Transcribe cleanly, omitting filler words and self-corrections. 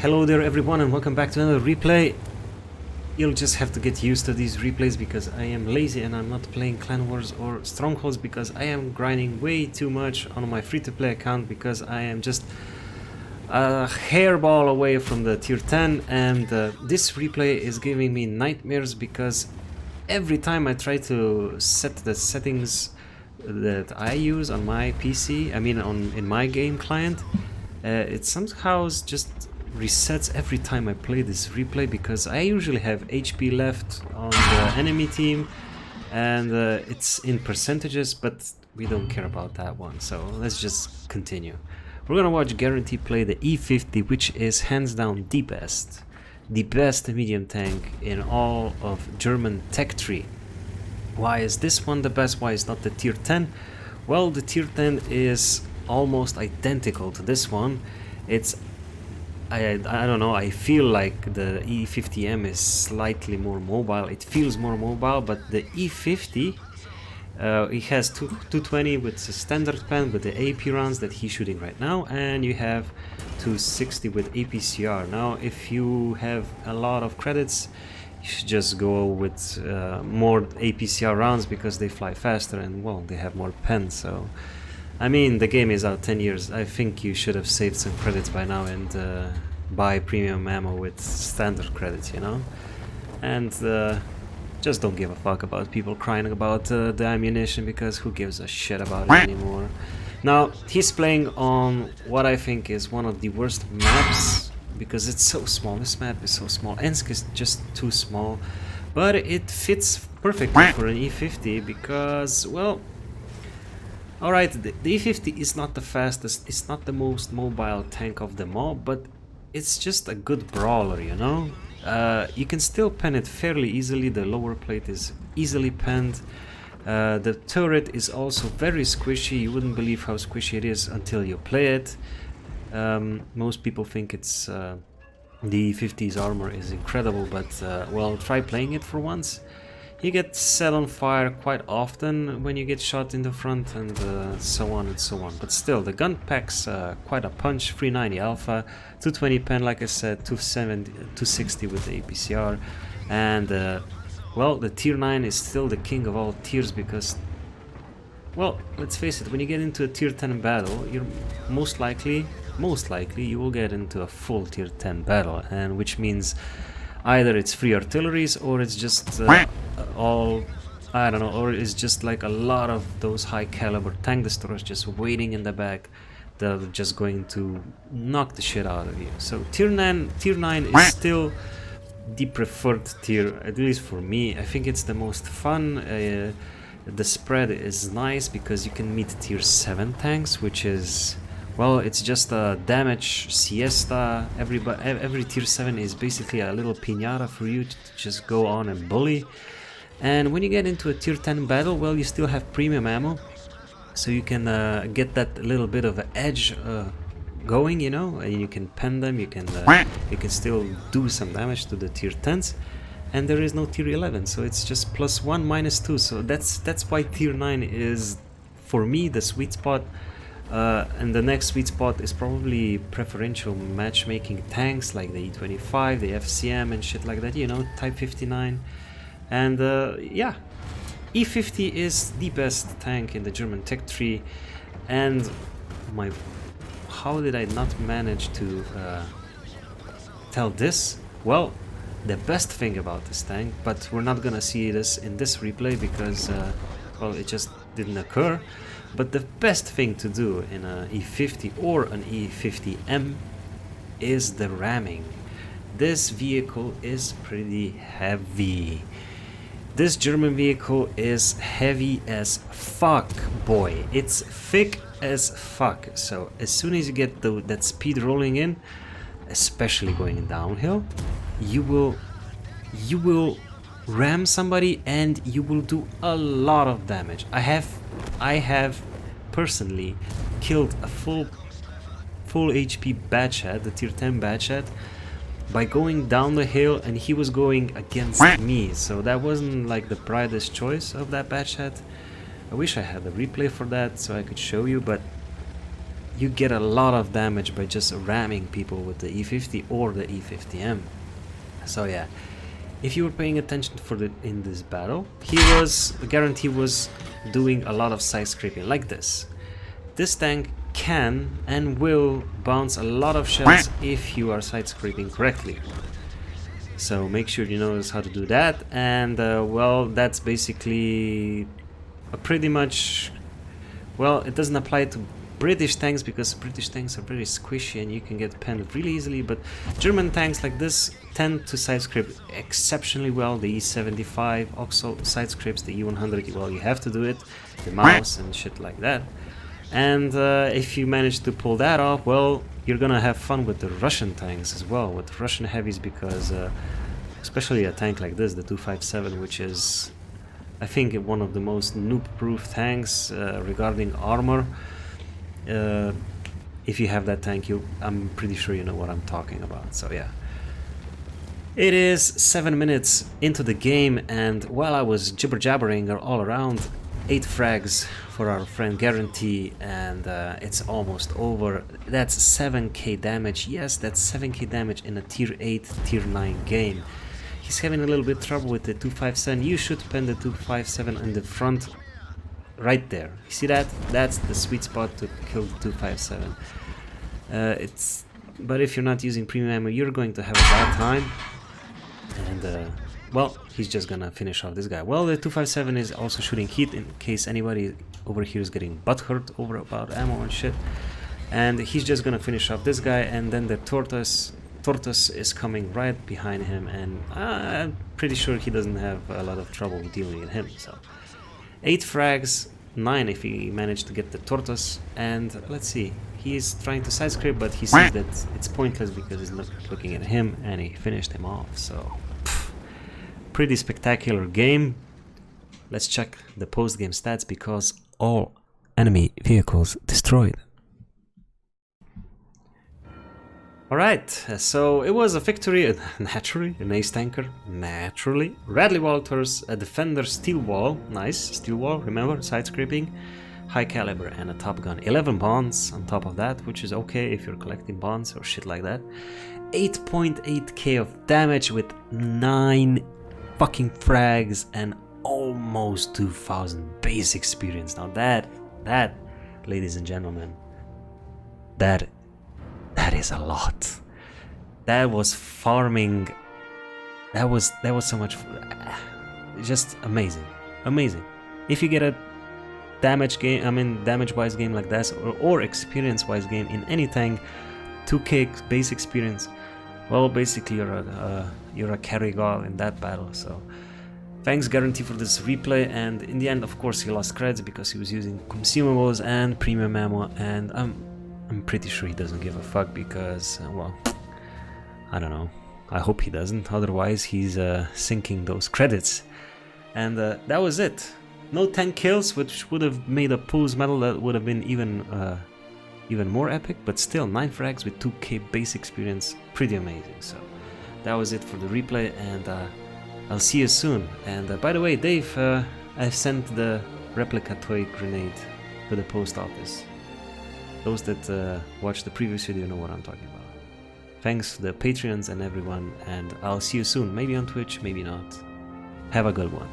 Hello there everyone and welcome back to another replay. You'll just have to get used to these replays because I am lazy and I'm not playing Clan Wars or Strongholds because I am grinding way too much on my free-to-play account because I am just a hairball away from the tier 10, and this replay is giving me nightmares because every time I try to set the settings that I use on my PC, I mean in my game client, it somehow just resets every time I play this replay because I usually have HP left on the enemy team and it's in percentages, but we don't care about that one, so let's just continue. We're gonna watch Guarantee play the E50, which is hands down the best medium tank in all of German tech tree. Why is this one the best? Why is not the tier 10? Well, the tier 10 is almost identical to this one. It's I don't know, I feel like the E50M is slightly more mobile. It feels more mobile, but the E50, it has 220 with the standard pen with the AP rounds that he's shooting right now, and you have 260 with APCR. Now, if you have a lot of credits, you should just go with more APCR rounds because they fly faster and, well, they have more pen, so... I mean, the game is out 10 years. I think you should have saved some credits by now and buy premium ammo with standard credits, you know? And just don't give a fuck about people crying about the ammunition because who gives a shit about it anymore. Now, he's playing on what I think is one of the worst maps because it's so small. This map is so small. Ensk is just too small, but it fits perfectly for an E50 because, well... Alright, the E50 is not the fastest, it's not the most mobile tank of them all, but it's just a good brawler, you know? You can still pen it fairly easily, the lower plate is easily penned. The turret is also very squishy, you wouldn't believe how squishy it is until you play it. Most people think it's... the E50's armor is incredible, but well, try playing it for once. You get set on fire quite often when you get shot in the front and so on and so on. But still, the gun packs quite a punch. 390 alpha, 220 pen, like I said, 260 with the APCR. And, well, the tier 9 is still the king of all tiers because, well, let's face it, when you get into a tier 10 battle, you're most likely, you will get into a full tier 10 battle, and which means either it's free artilleries or it's just all, I don't know, or it's just like a lot of those high caliber tank destroyers just waiting in the back that are just going to knock the shit out of you. So tier 9 is still the preferred tier, at least for me. I think it's the most fun. The spread is nice because you can meet tier 7 tanks, which is... well, it's just a damage siesta. Every tier 7 is basically a little piñata for you to just go on and bully. And when you get into a tier 10 battle, well, you still have premium ammo. So you can get that little bit of an edge going, you know, and you can pen them, you can still do some damage to the tier 10s. And there is no tier 11, so it's just +1, -2. So that's why tier 9 is, for me, the sweet spot. And the next sweet spot is probably preferential matchmaking tanks like the E25, the FCM and shit like that, you know, Type 59. And yeah, E50 is the best tank in the German tech tree. And how did I not manage to tell this? Well, the best thing about this tank, but we're not gonna see this in this replay because, well, it just didn't occur. But the best thing to do in an E50 or an E50M is the ramming. This vehicle is pretty heavy. This German vehicle is heavy as fuck, boy. It's thick as fuck. So as soon as you get that speed rolling in, especially going downhill, you will ram somebody and you will do a lot of damage. I have personally killed a full HP badge head, the tier 10 badge head, by going down the hill, and he was going against me, so that wasn't like the brightest choice of that badge head. I wish I had a replay for that so I could show you, but you get a lot of damage by just ramming people with the E50 or the E50M. So yeah, if you were paying attention in this battle, Guarantee was doing a lot of side scraping like this. This tank can and will bounce a lot of shells if you are side scraping correctly. So make sure you know how to do that, and well, that's basically pretty much, well, it doesn't apply to British tanks because British tanks are very squishy and you can get penned really easily, but German tanks like this tend to side scrape exceptionally well. The E75 also side scrapes, the E100, well, you have to do it, the mouse and shit like that. And if you manage to pull that off, well, you're gonna have fun with the Russian tanks as well, with Russian heavies, because especially a tank like this, the 257, which is, I think, one of the most noob-proof tanks regarding armor. If you have that tank, I'm pretty sure you know what I'm talking about, so yeah. It is 7 minutes into the game, and while I was jibber-jabbering all around, 8 frags for our friend Guarantee, and it's almost over. That's 7k damage. Yes, that's 7k damage in a tier 8, tier 9 game. He's having a little bit trouble with the 257. You should pen the 257 in the front, right there. You see that? That's the sweet spot to kill the 257. But if you're not using premium ammo, you're going to have a bad time. And well, he's just gonna finish off this guy. Well, the 257 is also shooting heat in case anybody over here is getting butthurt over about ammo and shit. And he's just gonna finish off this guy, and then the Tortoise is coming right behind him, and I'm pretty sure he doesn't have a lot of trouble dealing with him. So 8 frags, 9 if he managed to get the Tortoise, and let's see, he's trying to side scrape, but he sees that it's pointless because he's not looking at him, and he finished him off. So pretty spectacular game. Let's check the post-game stats, because all enemy vehicles destroyed. Alright, so it was a victory, naturally, an ace tanker, naturally. Radley Walters, a defender, steel wall, nice, steel wall, remember, side scraping, high caliber, and a top gun. 11 bonds on top of that, which is okay if you're collecting bonds or shit like that. 8.8k of damage with 9 fucking frags and almost 2000 base experience. Now that, ladies and gentlemen, that is a lot. That was farming. That was so much, just amazing. If you get a damage-wise game like this, or experience-wise game in any tank, 2k base experience, well, basically you're a carry god in that battle. So thanks Guarantee for this replay, and in the end, of course, he lost creds because he was using consumables and premium ammo, and I'm pretty sure he doesn't give a fuck because, well, I don't know. I hope he doesn't, otherwise he's sinking those credits. And that was it. No 10 kills, which would have made a Pools medal that would have been even more epic, but still 9 frags with 2k base experience, pretty amazing. So that was it for the replay, and I'll see you soon. And by the way, Dave, I've sent the replica toy grenade to the post office. Those that watched the previous video know what I'm talking about. Thanks to the Patreons and everyone, and I'll see you soon, maybe on Twitch, maybe not. Have a good one.